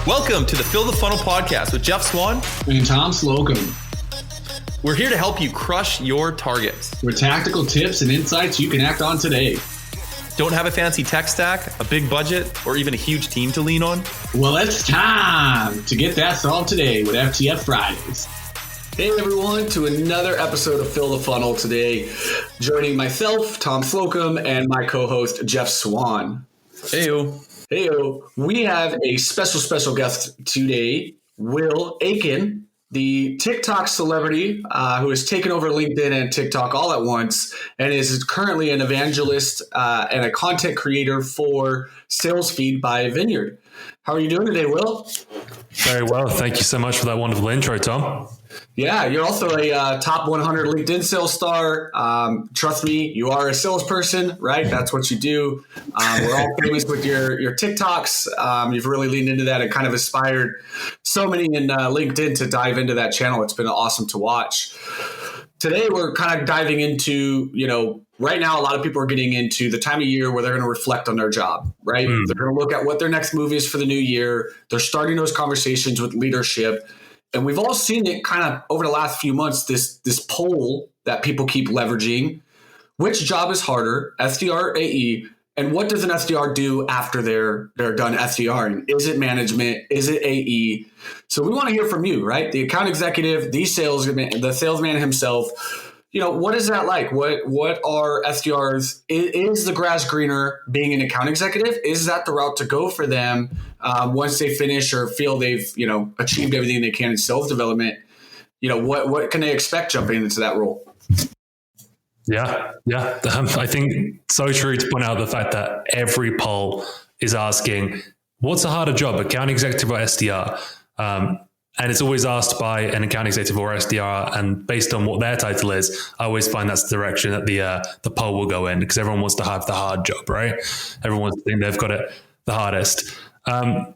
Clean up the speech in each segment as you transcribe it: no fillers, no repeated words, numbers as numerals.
Welcome to the Fill the Funnel podcast with Jeff Swan and Tom Slocum. We're here to help you crush your targets with tactical tips and insights you can act on today. Don't have a fancy tech stack, a big budget, or even a huge team to lean on? Well, it's time to get that solved today with FTF Fridays. Hey everyone, to another episode of Fill the Funnel today. Joining myself, Tom Slocum, and my co-host, Jeff Swan. Heyo. Heyo. We have a special guest today, Will Aiken, the TikTok celebrity who has taken over LinkedIn and TikTok all at once and is currently an evangelist and a content creator for Sales Feed by Vineyard. How are you doing today, Will? Very well. Thank you so much for that wonderful intro, Tom. Yeah, you're also a top 100 LinkedIn sales star. Trust me, you are a salesperson, right? That's what you do. We're all famous with your TikToks. You've really leaned into that and kind of inspired so many in LinkedIn to dive into that channel. It's been awesome to watch. Today, we're kind of diving into, right now, a lot of people are getting into the time of year where they're going to reflect on their job, right? They're going to look at what their next move is for the new year. They're starting those conversations with leadership. And we've all seen it kind of over the last few months, this poll that people keep leveraging. Which job is harder, SDR or AE? And what does an SDR do after they're done SDRing? Is it management? Is it AE? So we want to hear from you, right? The account executive, the salesman himself. What is that like? What are SDRs? Is the grass greener being an account executive? Is that the route to go for them once they finish or feel they've, achieved everything they can in sales development? What can they expect jumping into that role? Yeah. I think so true to point out the fact that every poll is asking, what's a harder job, account executive or SDR? And it's always asked by an account executive or SDR, and based on what their title is, I always find that's the direction that the poll will go in, because everyone wants to have the hard job, right? Everyone wants to think they've got it the hardest. But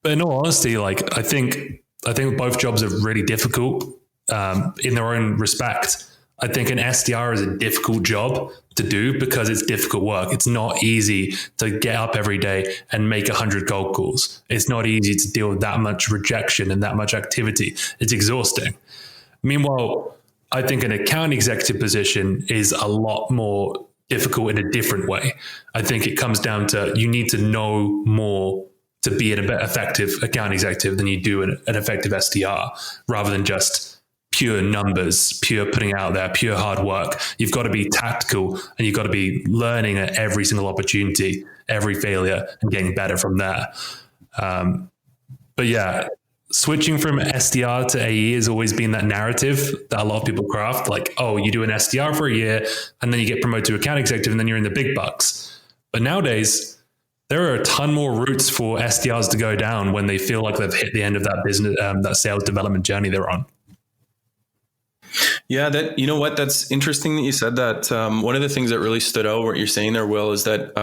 in all honesty, I think both jobs are really difficult in their own respect. I think an SDR is a difficult job to do because it's difficult work. It's not easy to get up every day and make 100 cold calls. It's not easy to deal with that much rejection and that much activity. It's exhausting. Meanwhile, I think an account executive position is a lot more difficult in a different way. I think it comes down to you need to know more to be an effective account executive than you do an effective SDR, rather than just pure numbers, pure putting out there, pure hard work. You've got to be tactical, and you've got to be learning at every single opportunity, every failure, and getting better from there. But yeah, switching from SDR to AE has always been that narrative that a lot of people craft. You do an SDR for a year and then you get promoted to account executive and then you're in the big bucks. But nowadays, there are a ton more routes for SDRs to go down when they feel like they've hit the end of that business, that sales development journey they're on. Yeah, that's interesting that you said that. One of the things that really stood out, what you're saying there, Will, is that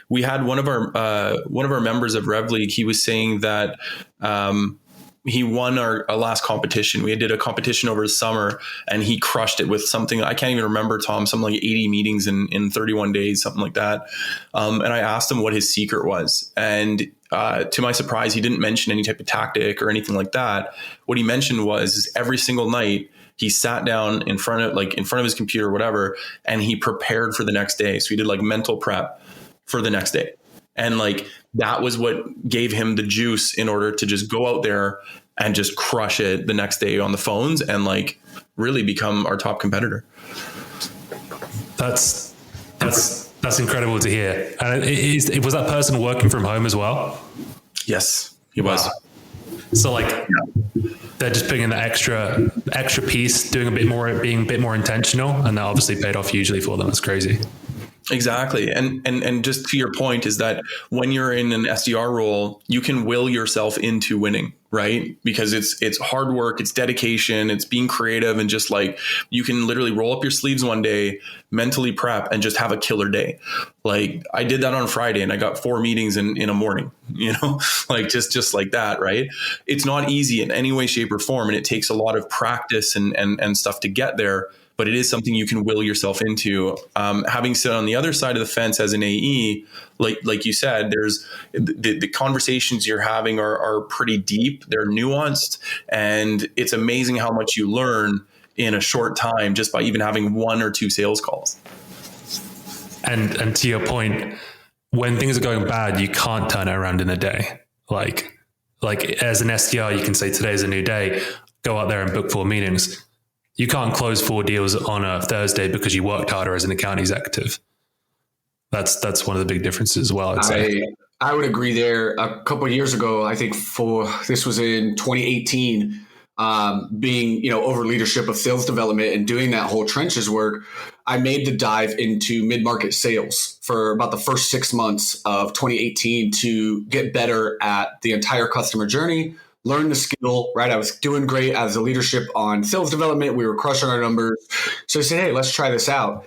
we had one of our members of Rev League. He was saying that he won our last competition. We did a competition over the summer, and he crushed it with something I can't even remember, Tom. Something like 80 meetings in 31 days, something like that. And I asked him what his secret was, and to my surprise, he didn't mention any type of tactic or anything like that. What he mentioned was every single night, he sat down in front of his computer or whatever, and he prepared for the next day. So he did mental prep for the next day. And that was what gave him the juice in order to just go out there and just crush it the next day on the phones and really become our top competitor. That's incredible to hear. And was that person working from home as well? Yes, he was. Wow. So they're just putting in the extra piece, being a bit more intentional, and that obviously paid off hugely for them. That's crazy. Exactly. And just to your point is that when you're in an SDR role, you can will yourself into winning, right? Because it's hard work, it's dedication, it's being creative, and just you can literally roll up your sleeves one day, mentally prep, and just have a killer day. I did that on Friday and I got 4 meetings in a morning, just like that, right? It's not easy in any way, shape, or form. And it takes a lot of practice and stuff to get there. but it is something you can will yourself into. Having sit on the other side of the fence as an AE, like you said, there's the conversations you're having are pretty deep. They're nuanced, and it's amazing how much you learn in a short time just by even having 1 or 2 sales calls. And to your point, when things are going bad, you can't turn it around in a day. Like as an SDR, you can say today's a new day, go out there and book 4 meetings. You can't close 4 deals on a Thursday because you worked harder as an account executive. That's one of the big differences as well, I'd say. I would agree there. A couple of years ago, I think this was in 2018, being, over leadership of sales development and doing that whole trenches work, I made the dive into mid-market sales for about the first 6 months of 2018 to get better at the entire customer journey, learn the skill, right? I was doing great as a leadership on sales development. We were crushing our numbers. So I said, hey, let's try this out.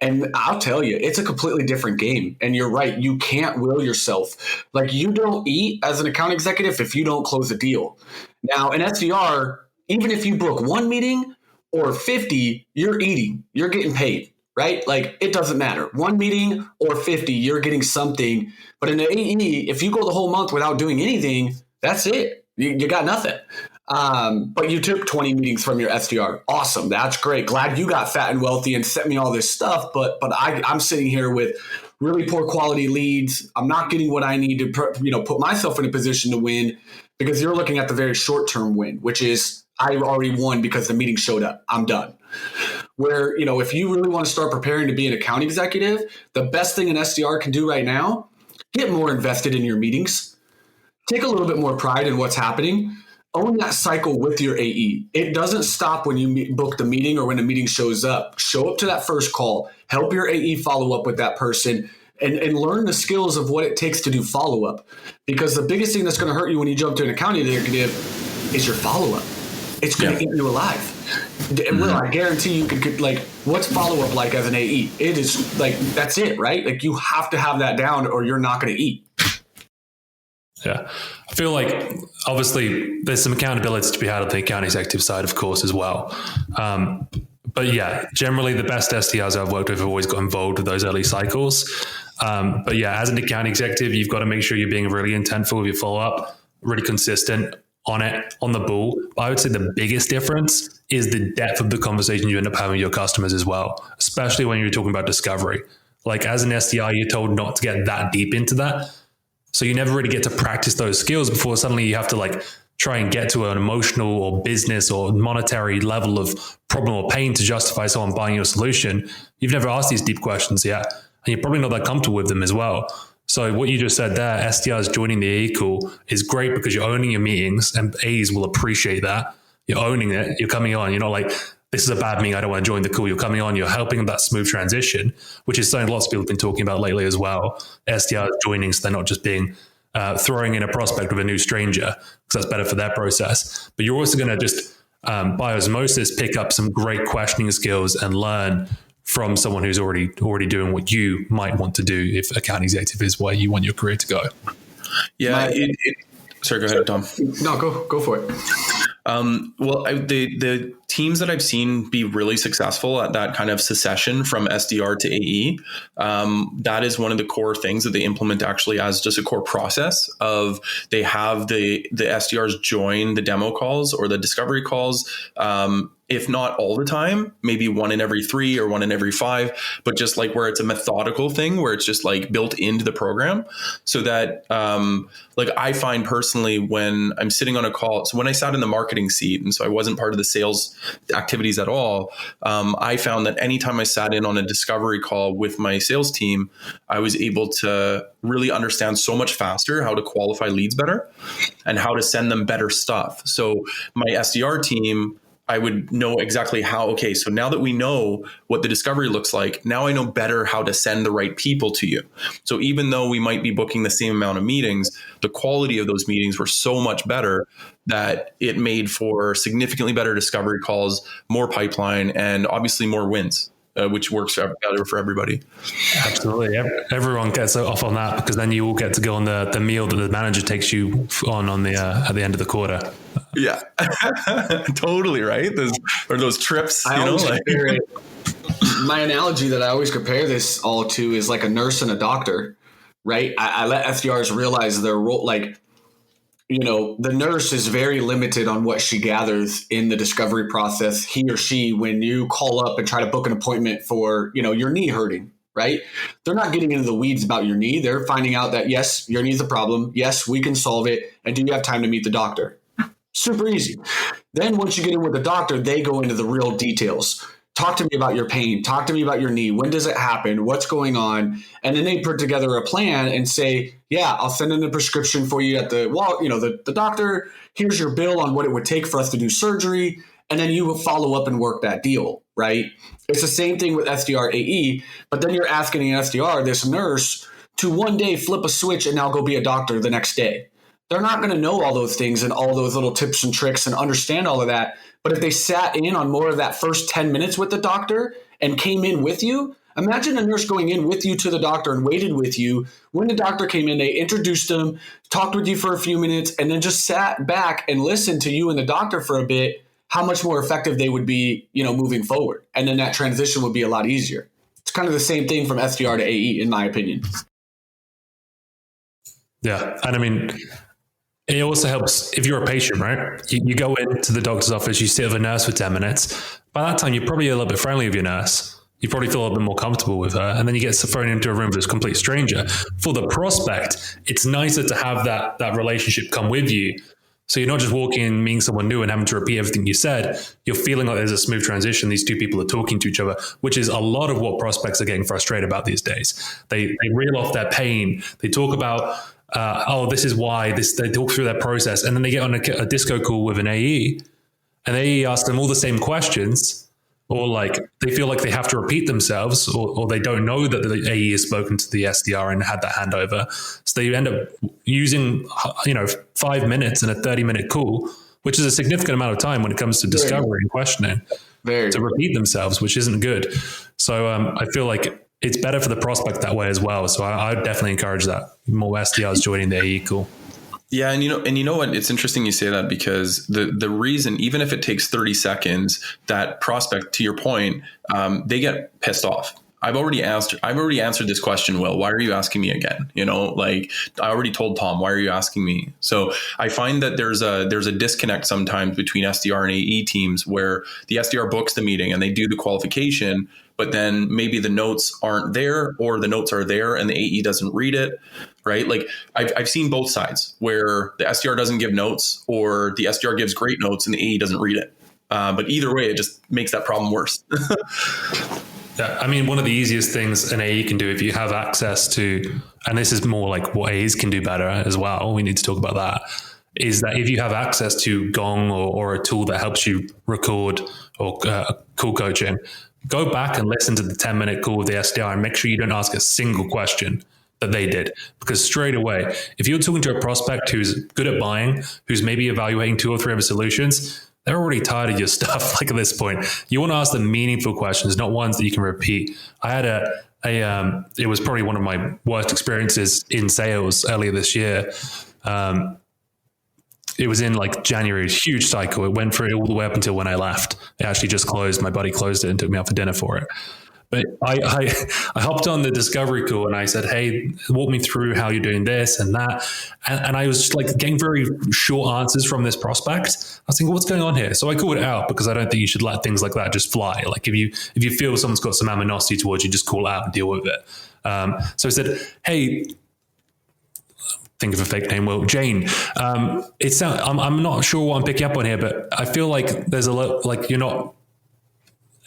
And I'll tell you, it's a completely different game. And you're right. You can't will yourself. Like, you don't eat as an account executive if you don't close a deal. Now, an SDR, even if you book 1 meeting or 50, you're eating, you're getting paid, right? Like, it doesn't matter. 1 meeting or 50, you're getting something. But in the AE, if you go the whole month without doing anything, that's it. You got nothing. But you took 20 meetings from your SDR. Awesome. That's great. Glad you got fat and wealthy and sent me all this stuff. But I'm sitting here with really poor quality leads. I'm not getting what I need to put myself in a position to win, because you're looking at the very short-term win, which is I already won because the meeting showed up. I'm done. Where, if you really want to start preparing to be an account executive, the best thing an SDR can do right now, get more invested in your meetings. Take a little bit more pride in what's happening. Own that cycle with your AE. It doesn't stop when you book the meeting or when the meeting shows up. Show up to that first call. Help your AE follow up with that person and learn the skills of what it takes to do follow-up. Because the biggest thing that's going to hurt you when you jump to an account executive is your follow-up. It's going to eat you alive. Mm-hmm. Will, I guarantee you could what's follow-up like as an AE? It is that's it, right? Like, you have to have that down or you're not going to eat. Yeah. I feel like obviously there's some accountability to be had on the account executive side, of course, as well. But yeah, generally the best SDRs I've worked with have always got involved with those early cycles. But yeah, as an account executive, you've got to make sure you're being really intentful with your follow-up, really consistent on it, on the ball. But I would say the biggest difference is the depth of the conversation you end up having with your customers as well, especially when you're talking about discovery. Like, as an SDR, you're told not to get that deep into that. So you never really get to practice those skills before suddenly you have to try and get to an emotional or business or monetary level of problem or pain to justify someone buying your solution. You've never asked these deep questions yet, and you're probably not that comfortable with them as well. So what you just said there, SDRs joining the AE call, is great because you're owning your meetings, and AEs will appreciate that. You're owning it. You're coming on. You're not like, this is a bad meeting, I don't want to join the call. You're coming on, you're helping that smooth transition, which is something lots of people have been talking about lately as well. SDRs joining, so they're not just being throwing in a prospect with a new stranger, because that's better for their process. But you're also going to just, by osmosis, pick up some great questioning skills and learn from someone who's already doing what you might want to do if account executive is where you want your career to go. Yeah. Sorry, go ahead, Tom. No, go for it. The teams that I've seen be really successful at that kind of succession from SDR to AE, that is one of the core things that they implement actually as just a core process of they have the SDRs join the demo calls or the discovery calls. If not all the time, maybe 1 in every 3 or 1 in every 5, but just where it's a methodical thing where it's just built into the program, so that I find personally when I'm sitting on a call, so when I sat in the marketing seat and so I wasn't part of the sales activities at all, I found that anytime I sat in on a discovery call with my sales team, I was able to really understand so much faster how to qualify leads better and how to send them better stuff. So my SDR team, I would know exactly how, okay, so now that we know what the discovery looks like, now I know better how to send the right people to you. So even though we might be booking the same amount of meetings, the quality of those meetings were so much better that it made for significantly better discovery calls, more pipeline, and obviously more wins. which works better for everybody. Absolutely. Everyone gets off on that, because then you all get to go on the meal that the manager takes you on the at the end of the quarter. Yeah, totally right. Those trips, my analogy that I always compare this all to is like a nurse and a doctor, right? I let SDRs realize their role. Like, the nurse is very limited on what she gathers in the discovery process. He or she, when you call up and try to book an appointment for, your knee hurting, right? They're not getting into the weeds about your knee. They're finding out that, yes, your knee's a problem. Yes, we can solve it. And do you have time to meet the doctor? Super easy. Then once you get in with the doctor, they go into the real details. Talk to me about your pain. Talk to me about your knee. When does it happen? What's going on? And then they put together a plan and say, yeah, I'll send in a prescription for you at the doctor. Here's your bill on what it would take for us to do surgery. And then you will follow up and work that deal, right? It's the same thing with SDR AE, but then you're asking an SDR, this nurse, to one day flip a switch and now go be a doctor the next day. They're not going to know all those things and all those little tips and tricks and understand all of that. But if they sat in on more of that first 10 minutes with the doctor and came in with you, imagine a nurse going in with you to the doctor and waited with you. When the doctor came in, they introduced them, talked with you for a few minutes, and then just sat back and listened to you and the doctor for a bit, how much more effective they would be, moving forward. And then that transition would be a lot easier. It's kind of the same thing from SDR to AE, in my opinion. Yeah. And I mean, it also helps if you're a patient, right? You go into the doctor's office, you sit with a nurse for 10 minutes. By that time, you're probably a little bit friendly with your nurse. You probably feel a little bit more comfortable with her. And then you get thrown into a room with a complete stranger. For the prospect, it's nicer to have that relationship come with you. So you're not just walking in, meeting someone new and having to repeat everything you said. You're feeling like there's a smooth transition. These two people are talking to each other, which is a lot of what prospects are getting frustrated about these days. They reel off their pain. They talk about, this is why they talk through their process. And then they get on a disco call with an AE, and AE asks them all the same questions, or like they feel like they have to repeat themselves, or they don't know that the AE has spoken to the SDR and had that handover. So they end up using, 5 minutes in a 30-minute call, which is a significant amount of time when it comes to discovery and questioning, to repeat themselves, which isn't good. So I feel like it's better for the prospect that way as well. So I would definitely encourage that. More SDRs joining the AE call. Yeah. And you know what? It's interesting you say that, because the reason, even if it takes 30 seconds, that prospect, to your point, they get pissed off. I've already answered this question. Will, why are you asking me again? I already told Tom, why are you asking me? So I find that there's a disconnect sometimes between SDR and AE teams, where the SDR books the meeting and they do the qualification, but then maybe the notes aren't there, or the notes are there and the AE doesn't read it, right? Like I've seen both sides, where the SDR doesn't give notes, or the SDR gives great notes and the AE doesn't read it. But either way, it just makes that problem worse. Yeah, I mean, one of the easiest things an AE can do, if you have access to, and this is more like what AEs can do better as well, we need to talk about that, is that if you have access to Gong or a tool that helps you record or call coaching, go back and listen to the 10-minute call with the SDR and make sure you don't ask a single question that they did. Because straight away, if you're talking to a prospect who's good at buying, who's maybe evaluating 2 or 3 other solutions, they're already tired of your stuff. Like at this point, you want to ask them meaningful questions, not ones that you can repeat. I had it was probably one of my worst experiences in sales earlier this year. It was in like January, huge cycle. It went through all the way up until when I left. It actually just closed. My buddy closed it and took me out for dinner for it. But I hopped on the discovery call and I said, hey, walk me through how you're doing this and that. And I was just like getting very short answers from this prospect. I was thinking, what's going on here? So I called it out, because I don't think you should let things like that just fly. Like if you feel someone's got some animosity towards you, just call it out and deal with it. So I said, hey, think of a fake name. Well, Jane, I'm not sure what I'm picking up on here, but I feel like there's a lot, like you're not,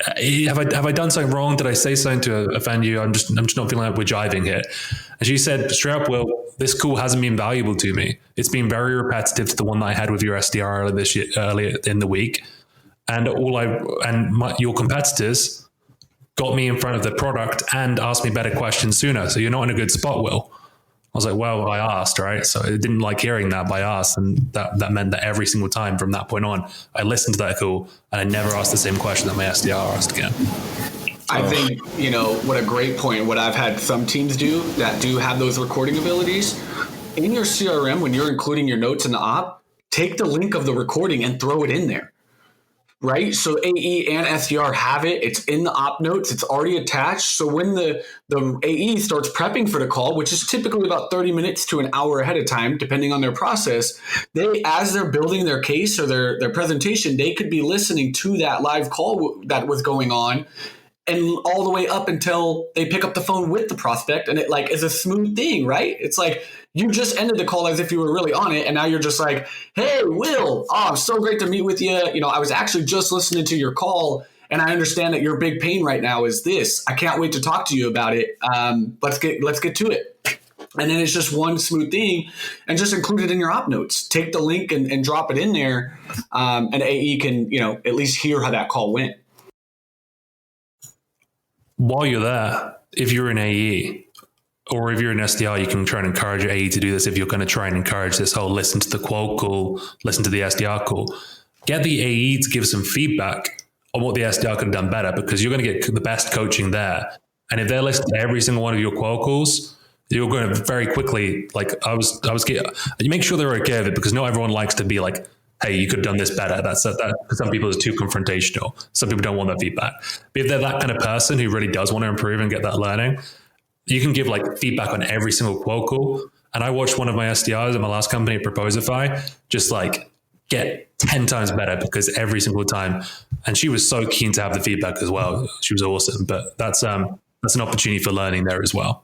have I done something wrong? Did I say something to offend you? I'm just not feeling like we're jiving here. And she said straight up, Will, this call hasn't been valuable to me. It's been very repetitive to the one that I had with your SDR earlier in the week. And your competitors got me in front of the product and asked me better questions sooner. So you're not in a good spot, Will. I was like, well, I asked, right? So I didn't like hearing that, but I asked. And that meant that every single time from that point on, I listened to that call and I never asked the same question that my SDR asked again. I think, what a great point. What I've had some teams do that do have those recording abilities in your CRM, when you're including your notes in the op, take the link of the recording and throw it in there. Right? So AE and SDR have it. It's in the op notes. It's already attached. So when the AE starts prepping for the call, which is typically about 30 minutes to an hour ahead of time, depending on their process, as they're building their case or their presentation, they could be listening to that live call that was going on, and all the way up until they pick up the phone with the prospect, and it is a smooth thing, right? It's like you just ended the call as if you were really on it, and now you're just like, hey, Will, so great to meet with you. I was actually just listening to your call, and I understand that your big pain right now is this. I can't wait to talk to you about it. Let's get to it. And then it's just one smooth thing, and just include it in your op notes. Take the link and drop it in there, and AE can at least hear how that call went. While you're there, if you're an AE or if you're an SDR, you can try and encourage your AE to do this. If you're going to try and encourage this whole listen to the quote call, listen to the SDR call, get the AE to give some feedback on what the SDR could have done better, because you're going to get the best coaching there. And if they're listening to every single one of your quote calls, you're going to very quickly, you make sure they're okay with it, because not everyone likes to be like, hey, you could have done this better. That some people is too confrontational. Some people don't want that feedback. But if they're that kind of person who really does want to improve and get that learning, you can give feedback on every single quote call. And I watched one of my SDRs in my last company, Proposify, just get 10 times better, because every single time, and she was so keen to have the feedback as well. She was awesome. But that's an opportunity for learning there as well.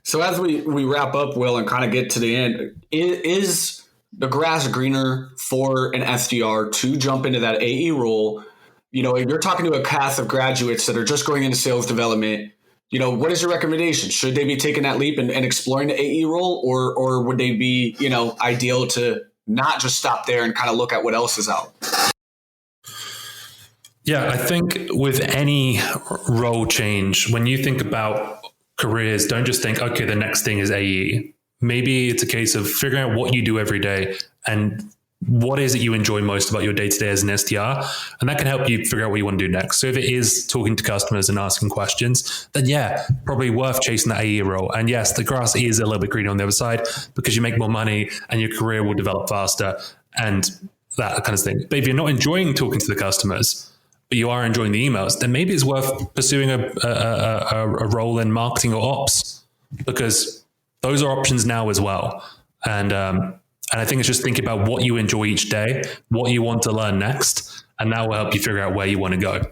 So as we wrap up, Will, and kind of get to the end, is the grass greener for an SDR to jump into that AE role? If you're talking to a cast of graduates that are just going into sales development, what is your recommendation? Should they be taking that leap and exploring the AE role, or would they be, ideal to not just stop there and kind of look at what else is out? Yeah, I think with any role change, when you think about careers, don't just think, okay, the next thing is AE. Maybe it's a case of figuring out what you do every day and what is it you enjoy most about your day-to-day as an SDR. And that can help you figure out what you want to do next. So if it is talking to customers and asking questions, then probably worth chasing the AE role. And yes, the grass is a little bit greener on the other side, because you make more money and your career will develop faster and that kind of thing. But if you're not enjoying talking to the customers, but you are enjoying the emails, then maybe it's worth pursuing a role in marketing or ops, because those are options now as well. And I think it's just thinking about what you enjoy each day, what you want to learn next, and that will help you figure out where you want to go.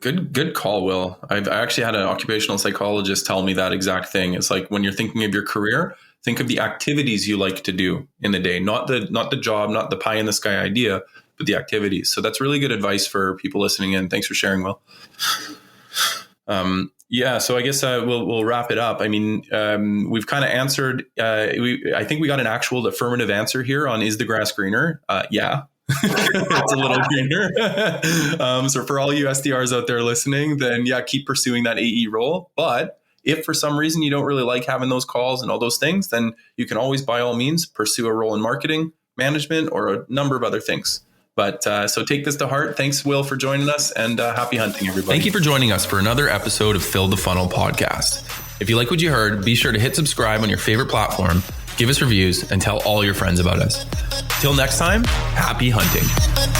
Good call, Will. I actually had an occupational psychologist tell me that exact thing. It's like, when you're thinking of your career, think of the activities you like to do in the day, not the job, not the pie in the sky idea, but the activities. So that's really good advice for people listening in. Thanks for sharing, Will. So I guess we'll wrap it up. I mean, we've kind of answered. I think we got an actual affirmative answer here on, is the grass greener? Yeah, it's a little greener. So for all you SDRs out there listening, then keep pursuing that AE role. But if for some reason you don't really like having those calls and all those things, then you can always, by all means, pursue a role in marketing, management, or a number of other things. But so take this to heart. Thanks, Will, for joining us, and happy hunting, everybody. Thank you for joining us for another episode of Fill the Funnel podcast. If you like what you heard, be sure to hit subscribe on your favorite platform, give us reviews, and tell all your friends about us. Till next time, happy hunting.